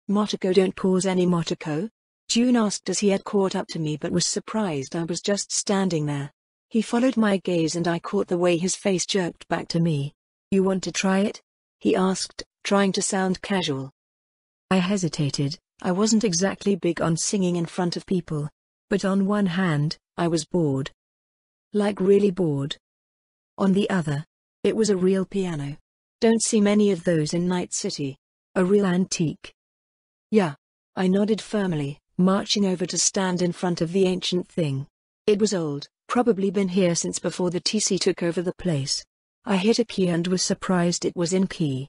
Motoko, don't pause any Motoko? Jun asked as he had caught up to me but was surprised I was just standing there. He followed my gaze and I caught the way his face jerked back to me. You want to try it? He asked, trying to sound casual. I hesitated. I wasn't exactly big on singing in front of people. But on one hand, I was bored. Like really bored. On the other, it was a real piano. Don't see many of those in Night City. A real antique. Yeah. I nodded firmly, marching over to stand in front of the ancient thing. It was old, probably been here since before the TC took over the place. I hit a key and was surprised it was in key.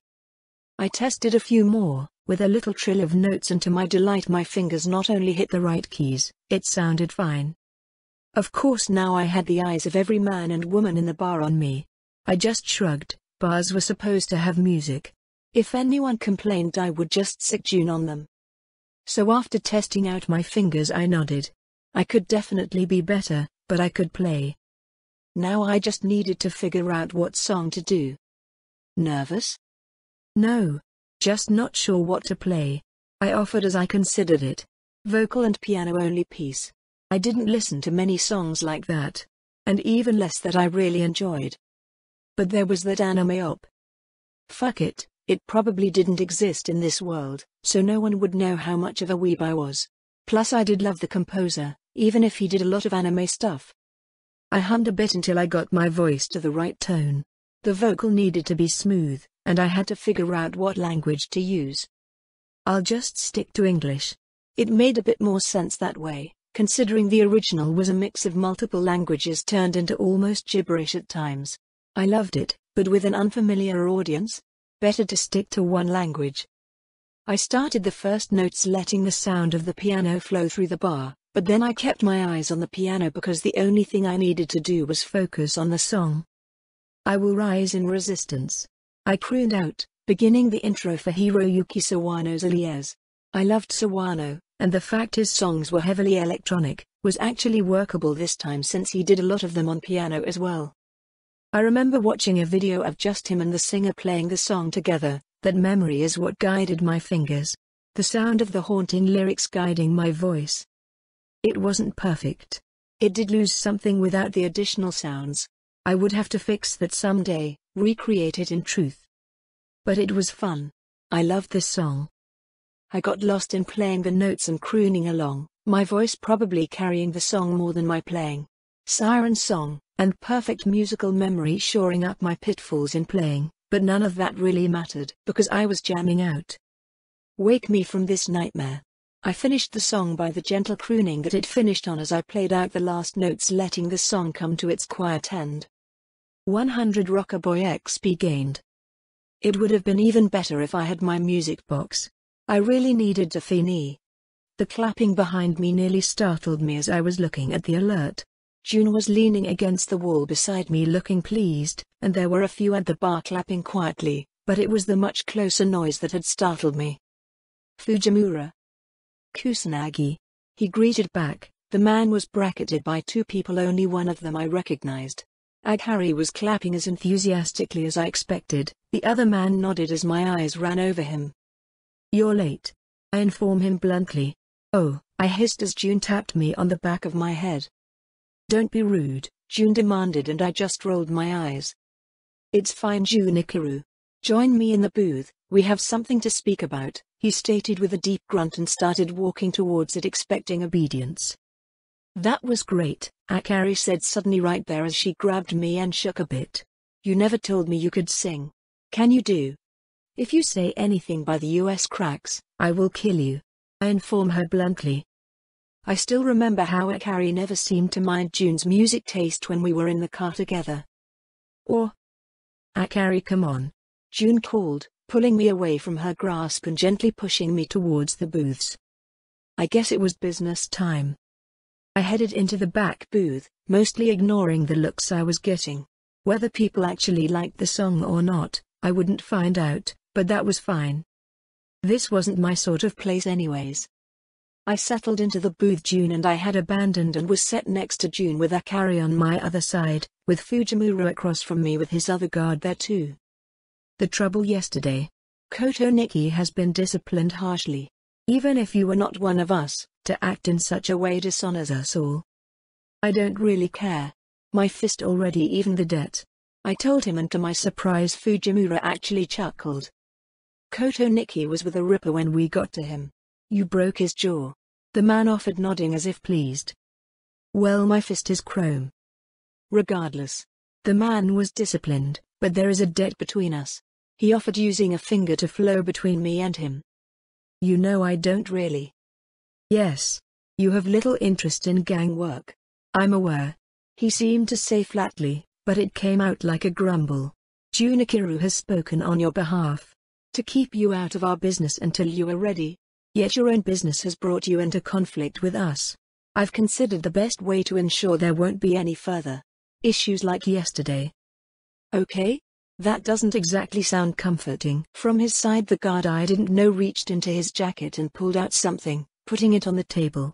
I tested a few more, with a little trill of notes, and to my delight my fingers not only hit the right keys, it sounded fine. Of course now I had the eyes of every man and woman in the bar on me. I just shrugged. Bars were supposed to have music. If anyone complained I would just sick Jun on them. So after testing out my fingers I nodded. I could definitely be better, but I could play. Now I just needed to figure out what song to do. Nervous? No. Just not sure what to play. I offered as I considered it. Vocal and piano only piece. I didn't listen to many songs like that. And even less that I really enjoyed. But there was that anime op. Fuck it, it probably didn't exist in this world, so no one would know how much of a weeb I was. Plus I did love the composer, even if he did a lot of anime stuff. I hummed a bit until I got my voice to the right tone. The vocal needed to be smooth, and I had to figure out what language to use. I'll just stick to English. It made a bit more sense that way, considering the original was a mix of multiple languages turned into almost gibberish at times. I loved it, but with an unfamiliar audience? Better to stick to one language. I started the first notes letting the sound of the piano flow through the bar, but then I kept my eyes on the piano because the only thing I needed to do was focus on the song. I will rise in resistance. I crooned out, beginning the intro for Hiroyuki Sawano's Alias. I loved Sawano, and the fact his songs were heavily electronic, was actually workable this time since he did a lot of them on piano as well. I remember watching a video of just him and the singer playing the song together. That memory is what guided my fingers. The sound of the haunting lyrics guiding my voice. It wasn't perfect. It did lose something without the additional sounds. I would have to fix that someday, recreate it in truth. But it was fun. I loved this song. I got lost in playing the notes and crooning along, my voice probably carrying the song more than my playing. Siren song, and perfect musical memory shoring up my pitfalls in playing, but none of that really mattered because I was jamming out. Wake me from this nightmare. I finished the song by the gentle crooning that it finished on as I played out the last notes, letting the song come to its quiet end. 100 Rockaboy XP gained. It would have been even better if I had my music box. I really needed to fini. The clapping behind me nearly startled me as I was looking at the alert. Jun was leaning against the wall beside me looking pleased, and there were a few at the bar clapping quietly, but it was the much closer noise that had startled me. Fujimura. Kusanagi. He greeted back. The man was bracketed by two people, only one of them I recognized. Aghari was clapping as enthusiastically as I expected. The other man nodded as my eyes ran over him. You're late. I inform him bluntly. Oh, I hissed as Jun tapped me on the back of my head. Don't be rude, Jun demanded, and I just rolled my eyes. It's fine, Junichiro. Join me in the booth, we have something to speak about, he stated with a deep grunt and started walking towards it, expecting obedience. That was great, Aghari said suddenly right there as she grabbed me and shook a bit. You never told me you could sing. Can you do? If you say anything by the US cracks, I will kill you. I inform her bluntly. I still remember how Aghari never seemed to mind Jun's music taste when we were in the car together. Or? Aghari, come on. Jun called, pulling me away from her grasp and gently pushing me towards the booths. I guess it was business time. I headed into the back booth, mostly ignoring the looks I was getting. Whether people actually liked the song or not, I wouldn't find out, but that was fine. This wasn't my sort of place anyways. I settled into the booth Jun and I had abandoned and was set next to Jun with Aghari on my other side, with Fujimura across from me with his other guard there too. The trouble yesterday. Koto Nikki has been disciplined harshly. Even if you were not one of us, to act in such a way dishonors us all. I don't really care. My fist already evened the debt. I told him, and to my surprise Fujimura actually chuckled. Koto Nikki was with a ripper when we got to him. You broke his jaw. The man offered, nodding as if pleased. Well, my fist is chrome. Regardless. The man was disciplined, but there is a debt between us. He offered, using a finger to flow between me and him. You know I don't really. Yes. You have little interest in gang work. I'm aware. He seemed to say flatly, but it came out like a grumble. Junikiru has spoken on your behalf. To keep you out of our business until you are ready. Yet your own business has brought you into conflict with us. I've considered the best way to ensure there won't be any further issues like yesterday. Okay? That doesn't exactly sound comforting. From his side, the guard I didn't know reached into his jacket and pulled out something, putting it on the table.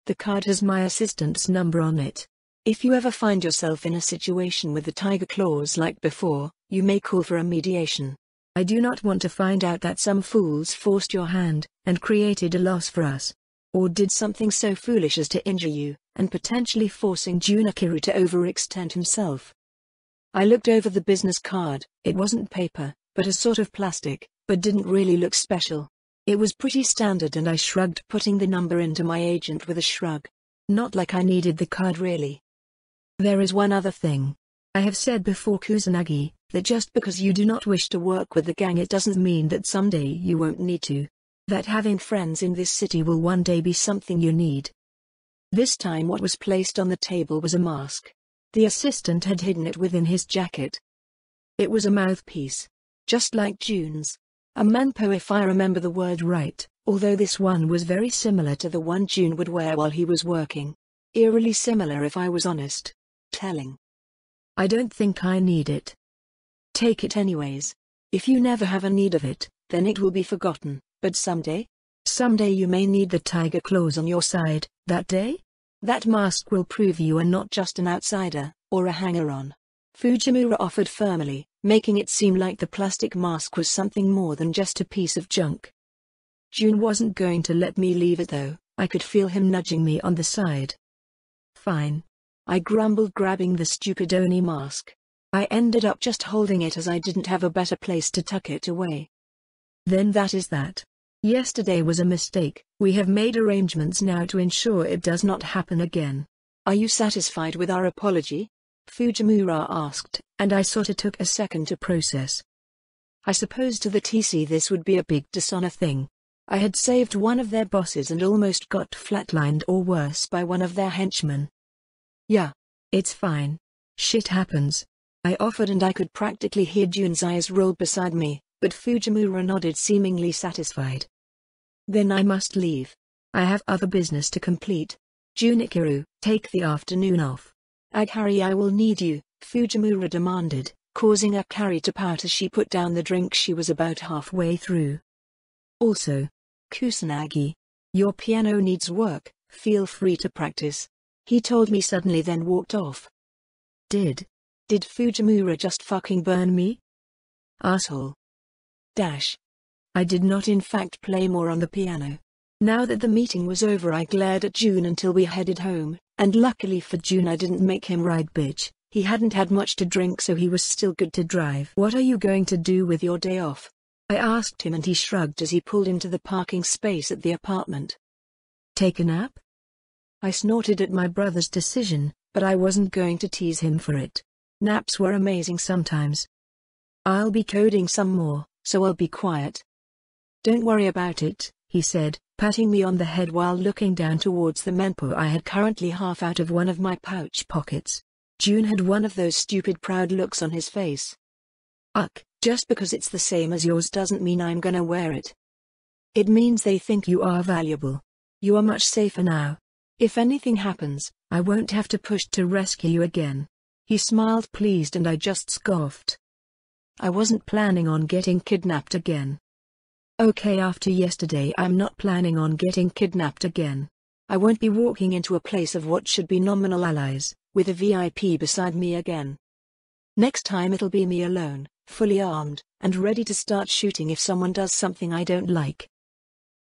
The card has my assistant's number on it. If you ever find yourself in a situation with the tiger claws like before, you may call for a mediation. I do not want to find out that some fools forced your hand, and created a loss for us. Or did something so foolish as to injure you, and potentially forcing Junikiru to overextend himself. I looked over the business card. It wasn't paper, but a sort of plastic, but didn't really look special. It was pretty standard, and I shrugged, putting the number into my agent with a shrug. Not like I needed the card really. There is one other thing. I have said before, Kusanagi, that just because you do not wish to work with the gang, it doesn't mean that someday you won't need to. That having friends in this city will one day be something you need. This time what was placed on the table was a mask. The assistant had hidden it within his jacket. It was a mouthpiece. Just like June's. A manpo if I remember the word right, although this one was very similar to the one June would wear while he was working. Eerily similar if I was honest. Telling. I don't think I need it. Take it anyways. If you never have a need of it, then it will be forgotten, but someday? Someday you may need the tiger claws on your side. That day? That mask will prove you are not just an outsider, or a hanger-on. Fujimura offered firmly, making it seem like the plastic mask was something more than just a piece of junk. June wasn't going to let me leave it though. I could feel him nudging me on the side. Fine. I grumbled, grabbing the stupid Oni mask. I ended up just holding it as I didn't have a better place to tuck it away. Then that is that. Yesterday was a mistake. We have made arrangements now to ensure it does not happen again. Are you satisfied with our apology? Fujimura asked, and I sorta took a second to process. I suppose to the TC this would be a big dishonor thing. I had saved one of their bosses and almost got flatlined or worse by one of their henchmen. Yeah. It's fine. Shit happens. I offered, and I could practically hear June's eyes roll beside me, but Fujimura nodded, seemingly satisfied. Then I must leave. I have other business to complete. Junikiru, take the afternoon off. Aghari, I will need you, Fujimura demanded, causing Aghari to pout as she put down the drink she was about halfway through. Also, Kusanagi, your piano needs work, feel free to practice. He told me suddenly, then walked off. Did Fujimura just fucking burn me? Asshole. I did not in fact play more on the piano. Now that the meeting was over, I glared at June until we headed home, and luckily for June I didn't make him ride bitch. He hadn't had much to drink, so he was still good to drive. What are you going to do with your day off? I asked him, and he shrugged as he pulled into the parking space at the apartment. Take a nap? I snorted at my brother's decision, but I wasn't going to tease him for it. Naps were amazing sometimes. I'll be coding some more, so I'll be quiet. Don't worry about it, he said, patting me on the head while looking down towards the menpo I had currently half out of one of my pouch pockets. June had one of those stupid proud looks on his face. Just because it's the same as yours doesn't mean I'm gonna wear it. It means they think you are valuable. You are much safer now. If anything happens, I won't have to push to rescue you again. He smiled pleased, and I just scoffed. I wasn't planning on getting kidnapped again. Okay, after yesterday I'm not planning on getting kidnapped again. I won't be walking into a place of what should be nominal allies, with a VIP beside me again. Next time it'll be me alone, fully armed, and ready to start shooting if someone does something I don't like.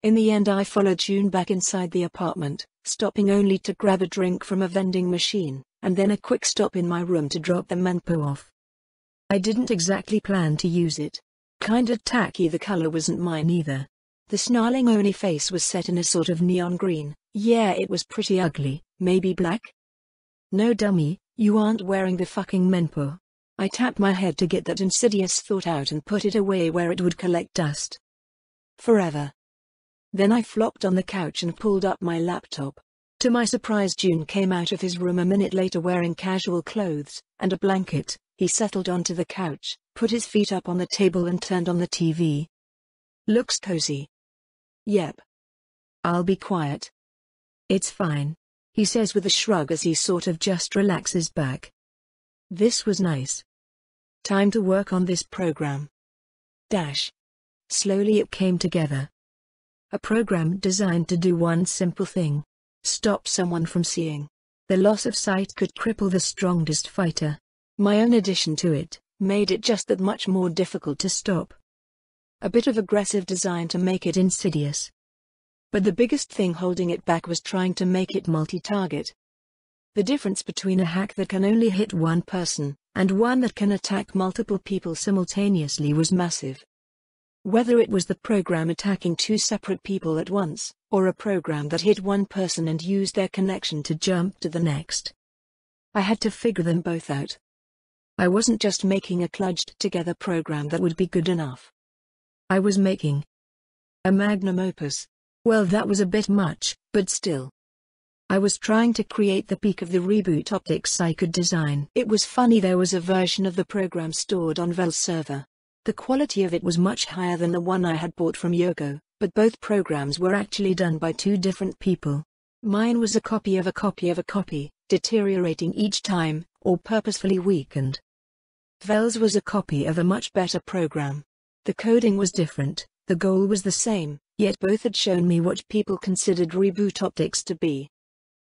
In the end I followed June back inside the apartment, stopping only to grab a drink from a vending machine, and then a quick stop in my room to drop the menpo off. I didn't exactly plan to use it. Kinda tacky, the color wasn't mine either. The snarling Oni face was set in a sort of neon green. Yeah, it was pretty ugly. Maybe black? No dummy, you aren't wearing the fucking menpo. I tapped my head to get that insidious thought out and put it away where it would collect dust forever. Then I flopped on the couch and pulled up my laptop. To my surprise, June came out of his room a minute later wearing casual clothes and a blanket. He settled onto the couch, put his feet up on the table and turned on the TV. Looks cozy. Yep. I'll be quiet. It's fine, he says with a shrug as he sort of just relaxes back. This was nice. Time to work on this program. Slowly it came together. A program designed to do one simple thing. Stop someone from seeing. The loss of sight could cripple the strongest fighter. My own addition to it made it just that much more difficult to stop. A bit of aggressive design to make it insidious. But the biggest thing holding it back was trying to make it multi-target. The difference between a hack that can only hit one person, and one that can attack multiple people simultaneously was massive. Whether it was the program attacking two separate people at once, or a program that hit one person and used their connection to jump to the next. I had to figure them both out. I wasn't just making a kludged-together program that would be good enough. I was making a magnum opus. Well, that was a bit much, but still. I was trying to create the peak of the reboot optics I could design. It was funny, there was a version of the program stored on Valve's server. The quality of it was much higher than the one I had bought from Yogo, but both programs were actually done by two different people. Mine was a copy of a copy of a copy, deteriorating each time, or purposefully weakened. Valve's was a copy of a much better program. The coding was different, the goal was the same, yet both had shown me what people considered reboot optics to be.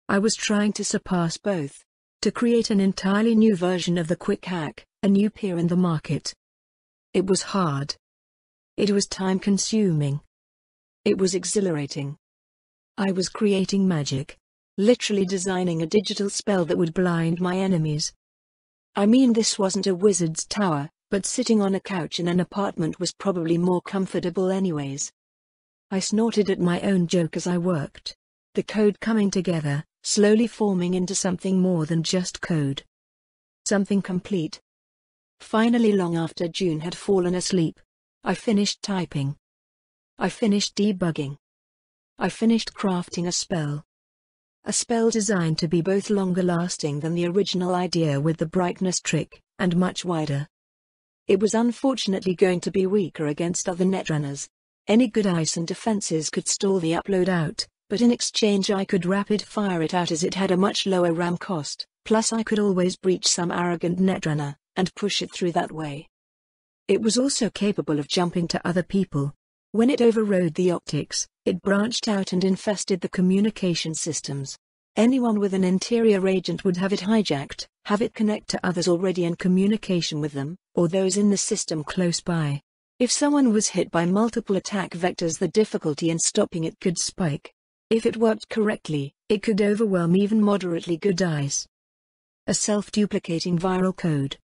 I was trying to surpass both. To create an entirely new version of the quick hack, a new peer in the market. It was hard. It was time-consuming. It was exhilarating. I was creating magic. Literally designing a digital spell that would blind my enemies. I mean, this wasn't a wizard's tower, but sitting on a couch in an apartment was probably more comfortable anyways. I snorted at my own joke as I worked. The code coming together, slowly forming into something more than just code. Something complete. Finally, long after June had fallen asleep, I finished typing. I finished debugging. I finished crafting a spell. A spell designed to be both longer lasting than the original idea with the brightness trick, and much wider. It was unfortunately going to be weaker against other netrunners. Any good ice and defenses could stall the upload out, but in exchange I could rapid fire it out as it had a much lower RAM cost, plus I could always breach some arrogant netrunner, and push it through that way. It was also capable of jumping to other people. When it overrode the optics, it branched out and infested the communication systems. Anyone with an interior agent would have it hijacked, have it connect to others already in communication with them, or those in the system close by. If someone was hit by multiple attack vectors, the difficulty in stopping it could spike. If it worked correctly, it could overwhelm even moderately good eyes. A self-duplicating viral code.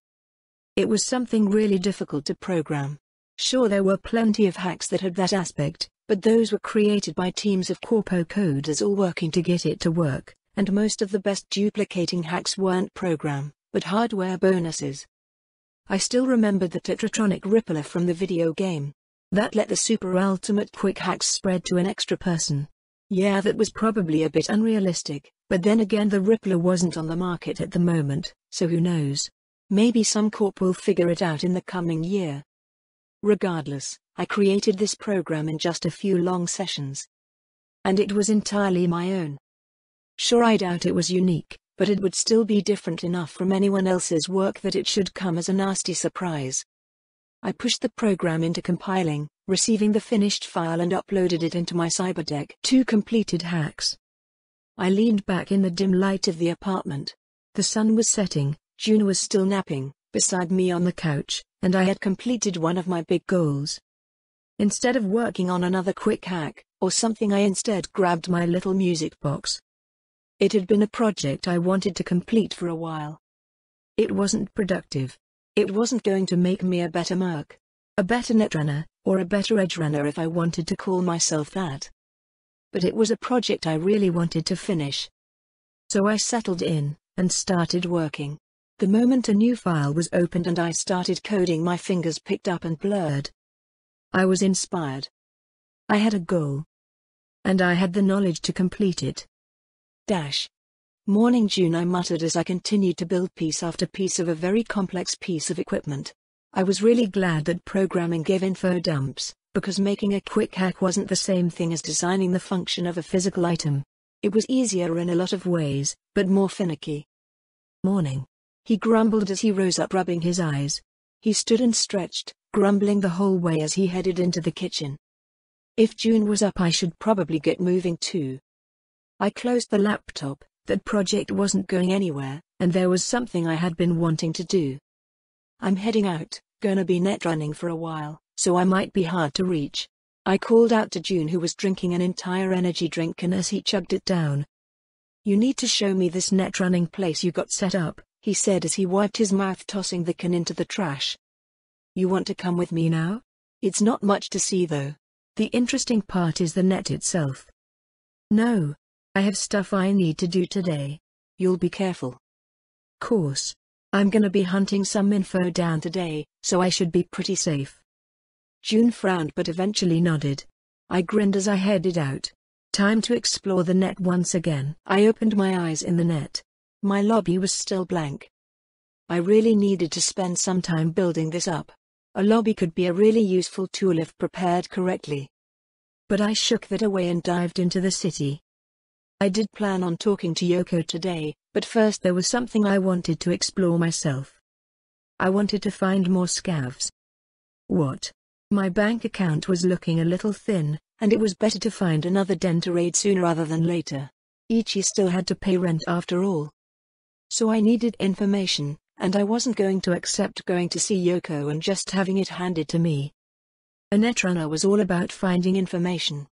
It was something really difficult to program. Sure, there were plenty of hacks that had that aspect, but those were created by teams of corpo coders all working to get it to work, and most of the best duplicating hacks weren't program, but hardware bonuses. I still remembered the Tetratronic Rippler from the video game. That let the super ultimate quick hacks spread to an extra person. Yeah, that was probably a bit unrealistic, but then again the Rippler wasn't on the market at the moment, so who knows? Maybe some corp will figure it out in the coming year. Regardless, I created this program in just a few long sessions. And it was entirely my own. Sure, I doubt it was unique, but it would still be different enough from anyone else's work that it should come as a nasty surprise. I pushed the program into compiling, receiving the finished file and uploaded it into my Cyberdeck. 2 completed hacks. I leaned back in the dim light of the apartment. The sun was setting, June was still napping, beside me on the couch, and I had completed one of my big goals. Instead of working on another quick hack, or something. I instead grabbed my little music box. It had been a project I wanted to complete for a while. It wasn't productive. It wasn't going to make me a better merc, a better netrunner, or a better edge runner if I wanted to call myself that. But it was a project I really wanted to finish. So I settled in, and started working. The moment a new file was opened and I started coding, my fingers picked up and blurred. I was inspired. I had a goal. And I had the knowledge to complete it. Morning June, I muttered as I continued to build piece after piece of a very complex piece of equipment. I was really glad that programming gave info dumps, because making a quick hack wasn't the same thing as designing the function of a physical item. It was easier in a lot of ways, but more finicky. Morning. He grumbled as he rose up, rubbing his eyes. He stood and stretched, grumbling the whole way as he headed into the kitchen. If June was up, I should probably get moving too. I closed the laptop. That project wasn't going anywhere, and there was something I had been wanting to do. I'm heading out, gonna be net running for a while, so I might be hard to reach. I called out to June, who was drinking an entire energy drink, and as he chugged it down. You need to show me this net running place you got set up, he said as he wiped his mouth, tossing the can into the trash. You want to come with me now? It's not much to see though. The interesting part is the net itself. No. I have stuff I need to do today. You'll be careful. Course. I'm gonna be hunting some info down today, so I should be pretty safe. June frowned but eventually nodded. I grinned as I headed out. Time to explore the net once again. I opened my eyes in the net. My lobby was still blank. I really needed to spend some time building this up. A lobby could be a really useful tool if prepared correctly. But I shook that away and dived into the city. I did plan on talking to Yoko today, but first there was something I wanted to explore myself. I wanted to find more scavs. What? My bank account was looking a little thin, and it was better to find another den to raid sooner rather than later. Ichi still had to pay rent after all. So I needed information, and I wasn't going to accept going to see Yoko and just having it handed to me. A netrunner was all about finding information.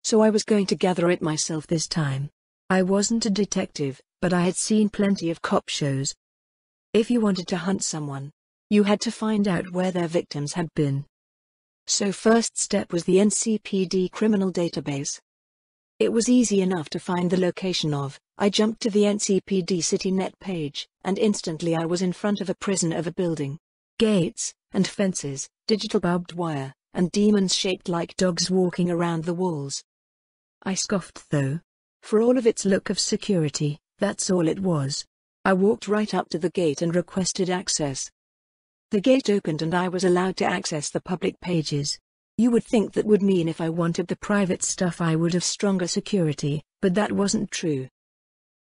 So I was going to gather it myself this time. I wasn't a detective, but I had seen plenty of cop shows. If you wanted to hunt someone, you had to find out where their victims had been. So first step was the NCPD criminal database. It was easy enough to find the location of. I jumped to the NCPD CityNet page, and instantly I was in front of a prison of a building. Gates, and fences, digital barbed wire, and demons shaped like dogs walking around the walls. I scoffed though. For all of its look of security, that's all it was. I walked right up to the gate and requested access. The gate opened and I was allowed to access the public pages. You would think that would mean if I wanted the private stuff I would have stronger security, but that wasn't true.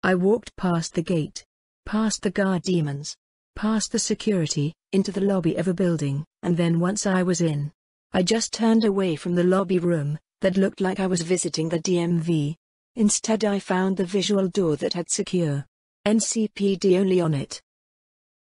I walked past the gate, past the guard demons, past the security, into the lobby of a building, and then once I was in, I just turned away from the lobby room. That looked like I was visiting the DMV. Instead I found the visual door that had secure NCPD only on it.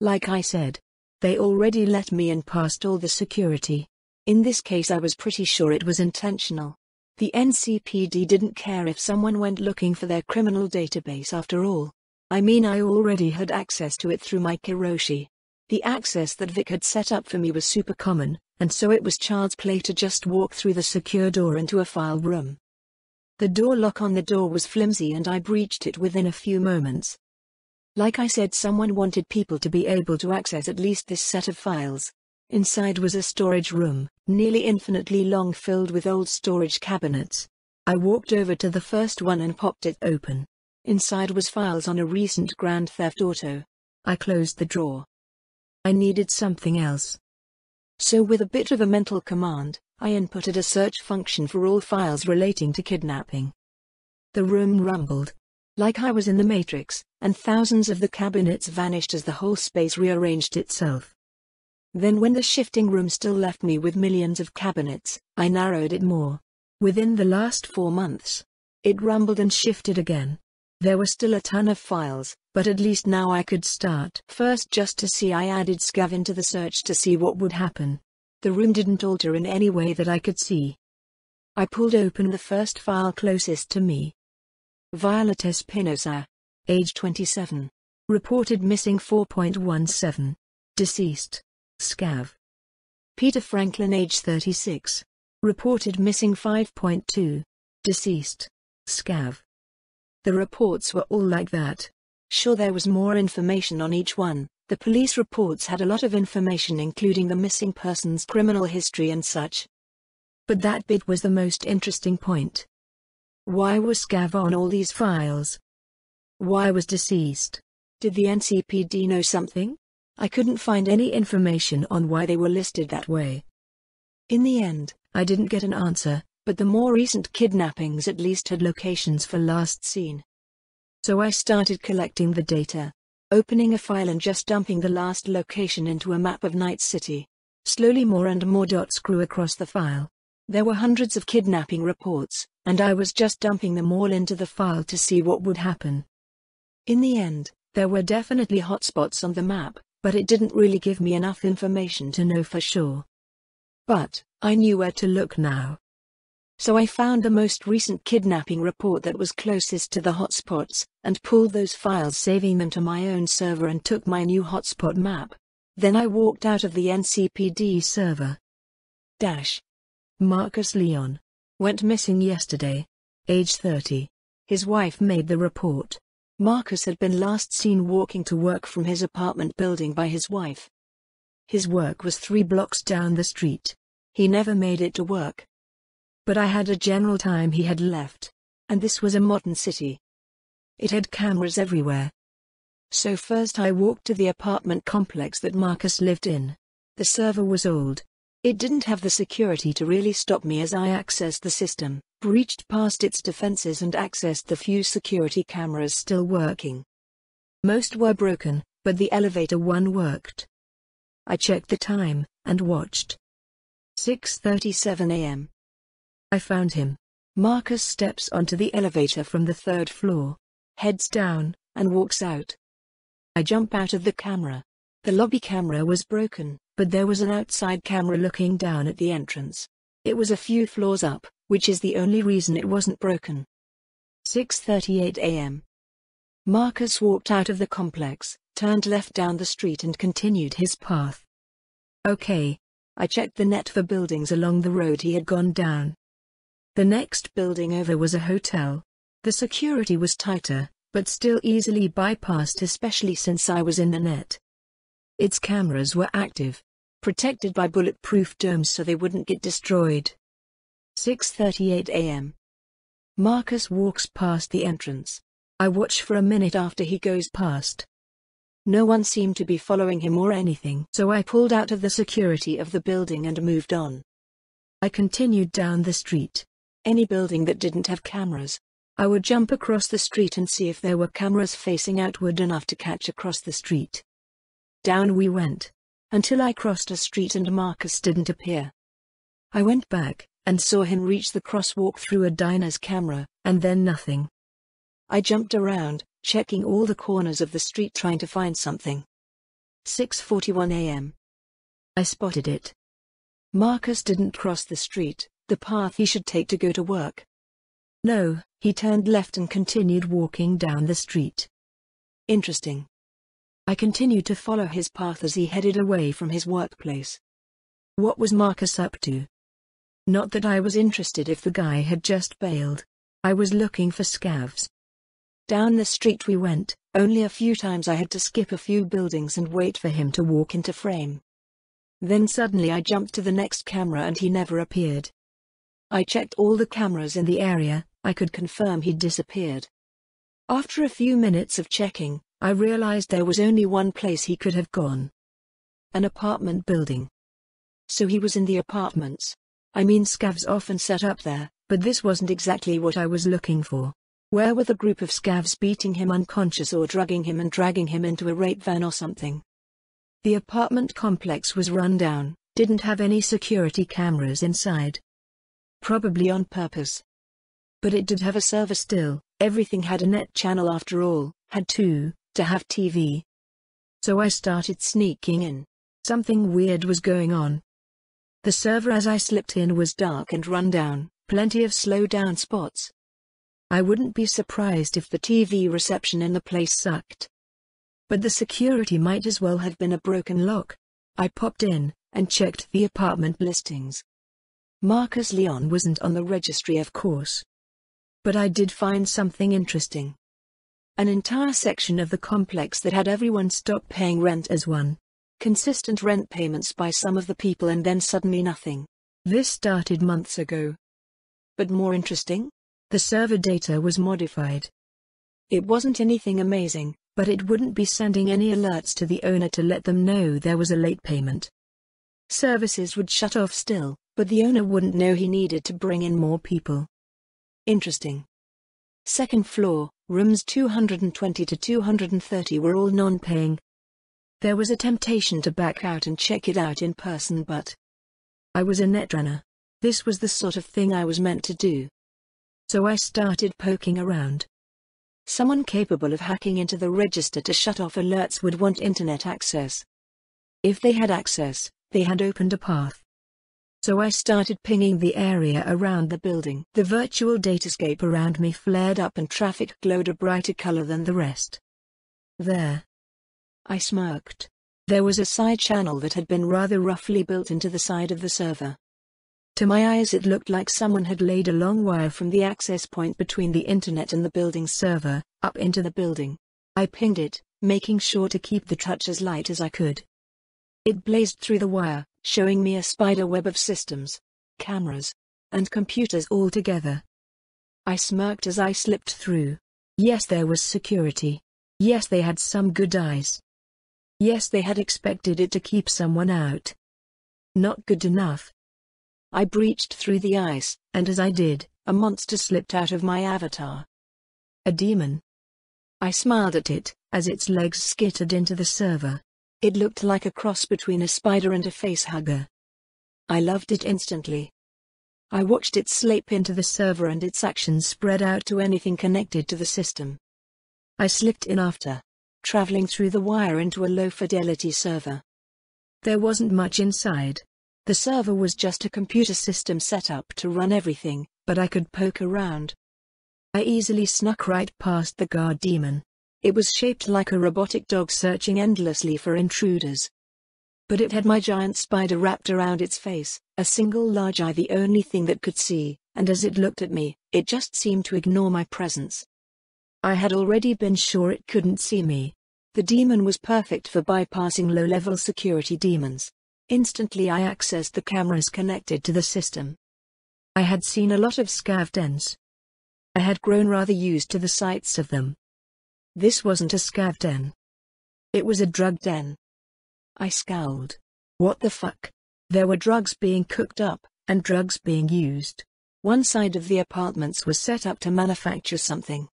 Like I said, they already let me in past all the security. In this case I was pretty sure it was intentional. The NCPD didn't care if someone went looking for their criminal database after all. I mean, I already had access to it through my Kiroshi. The access that Vic had set up for me was super common, and so it was child's play to just walk through the secure door into a file room. The door lock on the door was flimsy and I breached it within a few moments. Like I said, someone wanted people to be able to access at least this set of files. Inside was a storage room, nearly infinitely long, filled with old storage cabinets. I walked over to the first one and popped it open. Inside was files on a recent Grand Theft Auto. I closed the drawer. I needed something else. So with a bit of a mental command, I inputted a search function for all files relating to kidnapping. The room rumbled. Like I was in the Matrix, and thousands of the cabinets vanished as the whole space rearranged itself. Then when the shifting room still left me with millions of cabinets, I narrowed it more. Within the last 4 months, it rumbled and shifted again. There were still a ton of files, but at least now I could start. First, just to see, I added scav into the search to see what would happen. The room didn't alter in any way that I could see. I pulled open the first file closest to me. Violet Espinosa, age 27. Reported missing 4.17. Deceased. Scav. Peter Franklin, age 36. Reported missing 5.2. Deceased. Scav. The reports were all like that. Sure, there was more information on each one. The police reports had a lot of information, including the missing person's criminal history and such. But that bit was the most interesting point. Why was Scav on all these files? Why was deceased? Did the NCPD know something? I couldn't find any information on why they were listed that way. In the end, I didn't get an answer, but the more recent kidnappings at least had locations for last seen. So I started collecting the data, opening a file and just dumping the last location into a map of Night City. Slowly more and more dots grew across the file. There were hundreds of kidnapping reports, and I was just dumping them all into the file to see what would happen. In the end, there were definitely hotspots on the map, but it didn't really give me enough information to know for sure. But I knew where to look now. So I found the most recent kidnapping report that was closest to the hotspots, and pulled those files, saving them to my own server, and took my new hotspot map. Then I walked out of the NCPD server. Marcus Leon. Went missing yesterday. Age 30. His wife made the report. Marcus had been last seen walking to work from his apartment building by his wife. His work was 3 blocks down the street. He never made it to work. But I had a general time he had left. And this was a modern city. It had cameras everywhere. So first I walked to the apartment complex that Marcus lived in. The server was old. It didn't have the security to really stop me as I accessed the system, breached past its defenses and accessed the few security cameras still working. Most were broken, but the elevator one worked. I checked the time, and watched. 6:37 a.m. I found him. Marcus steps onto the elevator from the 3rd floor, heads down, and walks out. I jump out of the camera. The lobby camera was broken, but there was an outside camera looking down at the entrance. It was a few floors up, which is the only reason it wasn't broken. 6:38 a.m. Marcus walked out of the complex, turned left down the street and continued his path. Okay. I checked the net for buildings along the road he had gone down. The next building over was a hotel. The security was tighter, but still easily bypassed, especially since I was in the net. Its cameras were active, protected by bulletproof domes so they wouldn't get destroyed. 6:38 a.m. Marcus walks past the entrance. I watch for a minute after he goes past. No one seemed to be following him or anything, so I pulled out of the security of the building and moved on. I continued down the street. Any building that didn't have cameras, I would jump across the street and see if there were cameras facing outward enough to catch across the street. Down we went, until I crossed a street and Marcus didn't appear. I went back, and saw him reach the crosswalk through a diner's camera, and then nothing. I jumped around, checking all the corners of the street trying to find something. 6:41 a.m. I spotted it. Marcus didn't cross the street, the path he should take to go to work. No, he turned left and continued walking down the street. Interesting. I continued to follow his path as he headed away from his workplace. What was Marcus up to? Not that I was interested if the guy had just bailed. I was looking for scavs. Down the street we went. Only a few times I had to skip a few buildings and wait for him to walk into frame. Then suddenly I jumped to the next camera and he never appeared. I checked all the cameras in the area. I could confirm he'd disappeared. After a few minutes of checking, I realized there was only one place he could have gone. An apartment building. So he was in the apartments. I mean, scavs often set up there, but this wasn't exactly what I was looking for. Where were the group of scavs beating him unconscious or drugging him and dragging him into a rape van or something? The apartment complex was run down, didn't have any security cameras inside. Probably on purpose. But it did have a server still. Everything had a net channel after all, had to have TV. So I started sneaking in. Something weird was going on. The server as I slipped in was dark and run down, Plenty of slow-down spots. I wouldn't be surprised if the TV reception in the place sucked. But the security might as well have been a broken lock. I popped in and checked the apartment listings. Marcus Leon wasn't on the registry, of course. But I did find something interesting. An entire section of the complex that had everyone stop paying rent as one. Consistent rent payments by some of the people and then suddenly nothing. This started months ago. But more interesting? The server data was modified. It wasn't anything amazing, but it wouldn't be sending any alerts to the owner to let them know there was a late payment. Services would shut off still, but the owner wouldn't know he needed to bring in more people. Interesting. Second floor, rooms 220 to 230 were all non-paying. There was a temptation to back out and check it out in person, but I was a netrunner. This was the sort of thing I was meant to do. So I started poking around. Someone capable of hacking into the register to shut off alerts would want internet access. If they had access, they had opened a path. So I started pinging the area around the building. The virtual datascape around me flared up and traffic glowed a brighter color than the rest. There. I smirked. There was a side channel that had been rather roughly built into the side of the server. To my eyes it looked like someone had laid a long wire from the access point between the internet and the building's server, up into the building. I pinged it, making sure to keep the touch as light as I could. It blazed through the wire, showing me a spider web of systems, cameras, and computers all together. I smirked as I slipped through. Yes, there was security. Yes, they had some good eyes. Yes, they had expected it to keep someone out. Not good enough. I breached through the ice, and as I did, a monster slipped out of my avatar. A demon. I smiled at it, as its legs skittered into the server. It looked like a cross between a spider and a facehugger. I loved it instantly. I watched it slip into the server and its actions spread out to anything connected to the system. I slipped in after, traveling through the wire into a low-fidelity server. There wasn't much inside. The server was just a computer system set up to run everything, but I could poke around. I easily snuck right past the guard demon. It was shaped like a robotic dog searching endlessly for intruders. But it had my giant spider wrapped around its face, a single large eye the only thing that could see, and as it looked at me, it just seemed to ignore my presence. I had already been sure it couldn't see me. The demon was perfect for bypassing low-level security demons. Instantly I accessed the cameras connected to the system. I had seen a lot of scav dens. I had grown rather used to the sights of them. This wasn't a scav den. It was a drug den. I scowled. What the fuck? There were drugs being cooked up, and drugs being used. One side of the apartments was set up to manufacture something.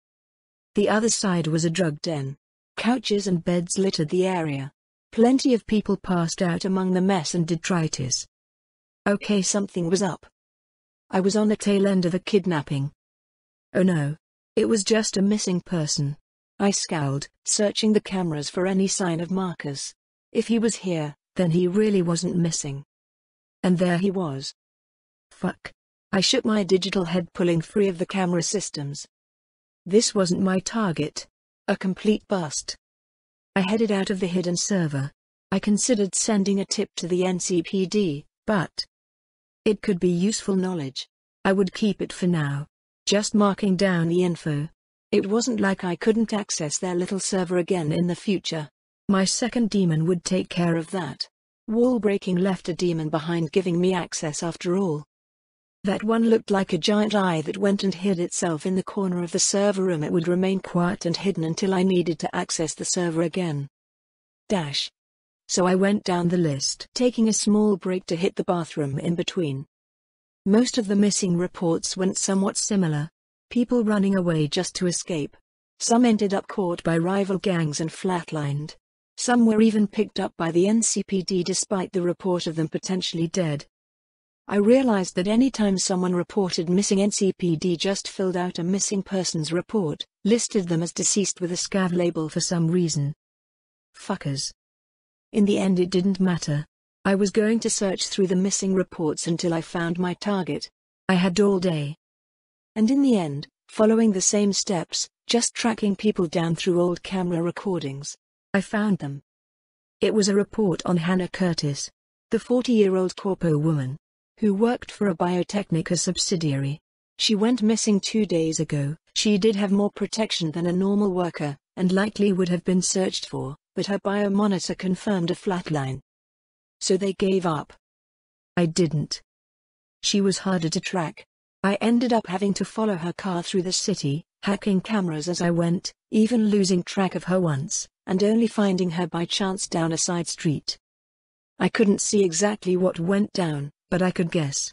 The other side was a drug den. Couches and beds littered the area. Plenty of people passed out among the mess and detritus. Okay, something was up. I was on the tail end of a kidnapping. Oh no. It was just a missing person. I scowled, searching the cameras for any sign of Marcus. If he was here, then he really wasn't missing. And there he was. Fuck. I shook my digital head, pulling free of the camera systems. This wasn't my target. A complete bust. I headed out of the hidden server. I considered sending a tip to the NCPD, but it could be useful knowledge. I would keep it for now. Just marking down the info. It wasn't like I couldn't access their little server again in the future. My second demon would take care of that. Wall breaking left a demon behind, giving me access after all. That one looked like a giant eye that went and hid itself in the corner of the server room. It would remain quiet and hidden until I needed to access the server again. So I went down the list, taking a small break to hit the bathroom in between. Most of the missing reports went somewhat similar. People running away just to escape. Some ended up caught by rival gangs and flatlined. Some were even picked up by the NCPD despite the report of them potentially dead. I realized that anytime someone reported missing, NCPD just filled out a missing persons report, listed them as deceased with a scav label for some reason. Fuckers. In the end it didn't matter. I was going to search through the missing reports until I found my target. I had all day. And in the end, following the same steps, just tracking people down through old camera recordings, I found them. It was a report on Hannah Curtis, the 40-year-old corpo woman, who worked for a Biotechnica subsidiary. She went missing 2 days ago. She did have more protection than a normal worker, and likely would have been searched for, but her biomonitor confirmed a flatline. So they gave up. I didn't. She was harder to track. I ended up having to follow her car through the city, hacking cameras as I went, even losing track of her once, and only finding her by chance down a side street. I couldn't see exactly what went down, but I could guess.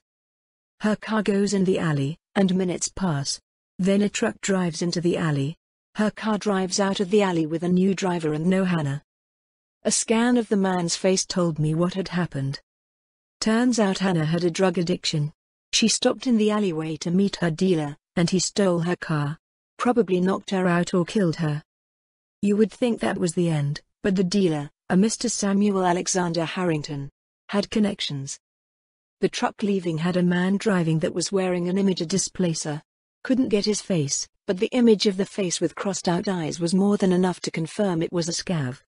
Her car goes in the alley, and minutes pass. Then a truck drives into the alley. Her car drives out of the alley with a new driver and no Hannah. A scan of the man's face told me what had happened. Turns out Hannah had a drug addiction. She stopped in the alleyway to meet her dealer, and he stole her car. Probably knocked her out or killed her. You would think that was the end, but the dealer, a Mr. Samuel Alexander Harrington, had connections. The truck leaving had a man driving that was wearing an image displacer. Couldn't get his face, but the image of the face with crossed-out eyes was more than enough to confirm it was a scav.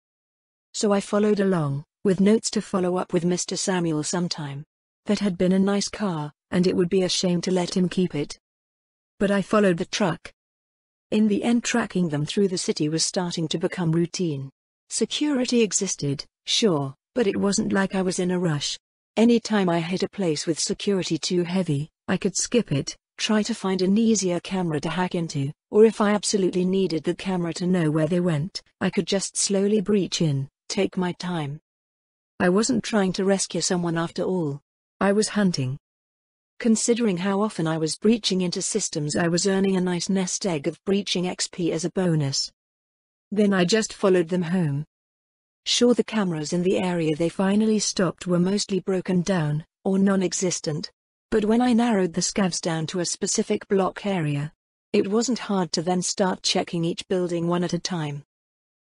So I followed along, with notes to follow up with Mr. Samuel sometime. That had been a nice car, and it would be a shame to let him keep it. But I followed the truck. In the end, tracking them through the city was starting to become routine. Security existed, sure, but it wasn't like I was in a rush. Any time I hit a place with security too heavy, I could skip it, try to find an easier camera to hack into, or if I absolutely needed the camera to know where they went, I could just slowly breach in, take my time. I wasn't trying to rescue someone after all. I was hunting. Considering how often I was breaching into systems, I was earning a nice nest egg of breaching XP as a bonus. Then I just followed them home. Sure, the cameras in the area they finally stopped were mostly broken down, or non-existent. But when I narrowed the scavs down to a specific block area, it wasn't hard to then start checking each building one at a time.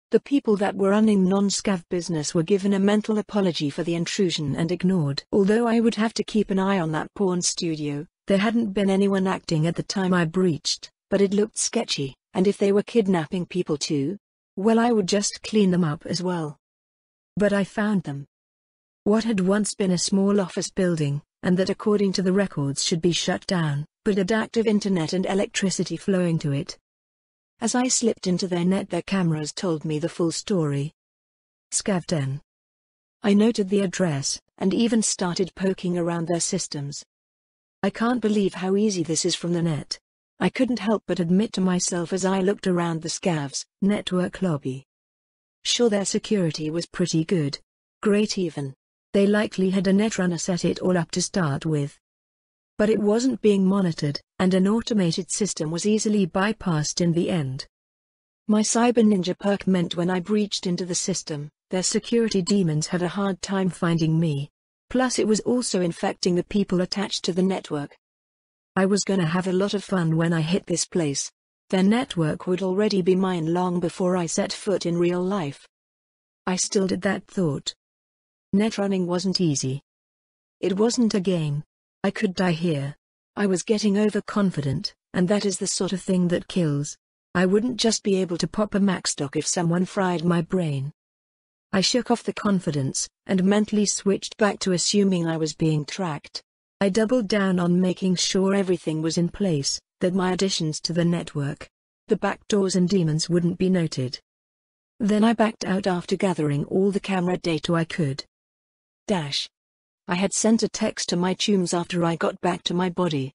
The people that were running non-scav business were given a mental apology for the intrusion and ignored. Although I would have to keep an eye on that porn studio, there hadn't been anyone acting at the time I breached, but it looked sketchy, and if they were kidnapping people too, well, I would just clean them up as well. But I found them. What had once been a small office building, and that according to the records should be shut down, but had active internet and electricity flowing to it. As I slipped into their net, their cameras told me the full story. Scavden. I noted the address, and even started poking around their systems. I can't believe how easy this is from the net. I couldn't help but admit to myself as I looked around the scavs' network lobby. Sure, their security was pretty good. Great even. They likely had a netrunner set it all up to start with. But it wasn't being monitored, and an automated system was easily bypassed in the end. My Cyber Ninja perk meant when I breached into the system, their security demons had a hard time finding me. Plus it was also infecting the people attached to the network. I was gonna have a lot of fun when I hit this place. Their network would already be mine long before I set foot in real life. I still did that thought. Netrunning wasn't easy. It wasn't a game. I could die here. I was getting overconfident, and that is the sort of thing that kills. I wouldn't just be able to pop a Macstock if someone fried my brain. I shook off the confidence, and mentally switched back to assuming I was being tracked. I doubled down on making sure everything was in place, that my additions to the network, the backdoors and demons wouldn't be noted. Then I backed out after gathering all the camera data I could. I had sent a text to my chums after I got back to my body.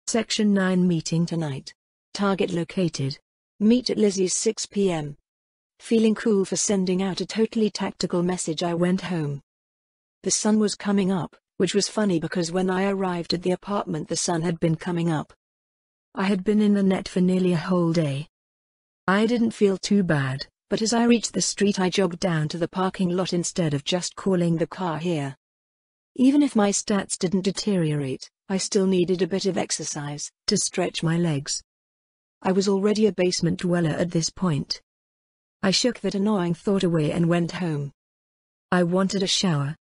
Section 9 meeting tonight. Target located. Meet at Lizzie's 6 p.m. Feeling cool for sending out a totally tactical message, I went home. The sun was coming up, which was funny because when I arrived at the apartment the sun had been coming up. I had been in the net for nearly a whole day. I didn't feel too bad, but as I reached the street I jogged down to the parking lot instead of just calling the car here. Even if my stats didn't deteriorate, I still needed a bit of exercise to stretch my legs. I was already a basement dweller at this point. I shook that annoying thought away and went home. I wanted a shower,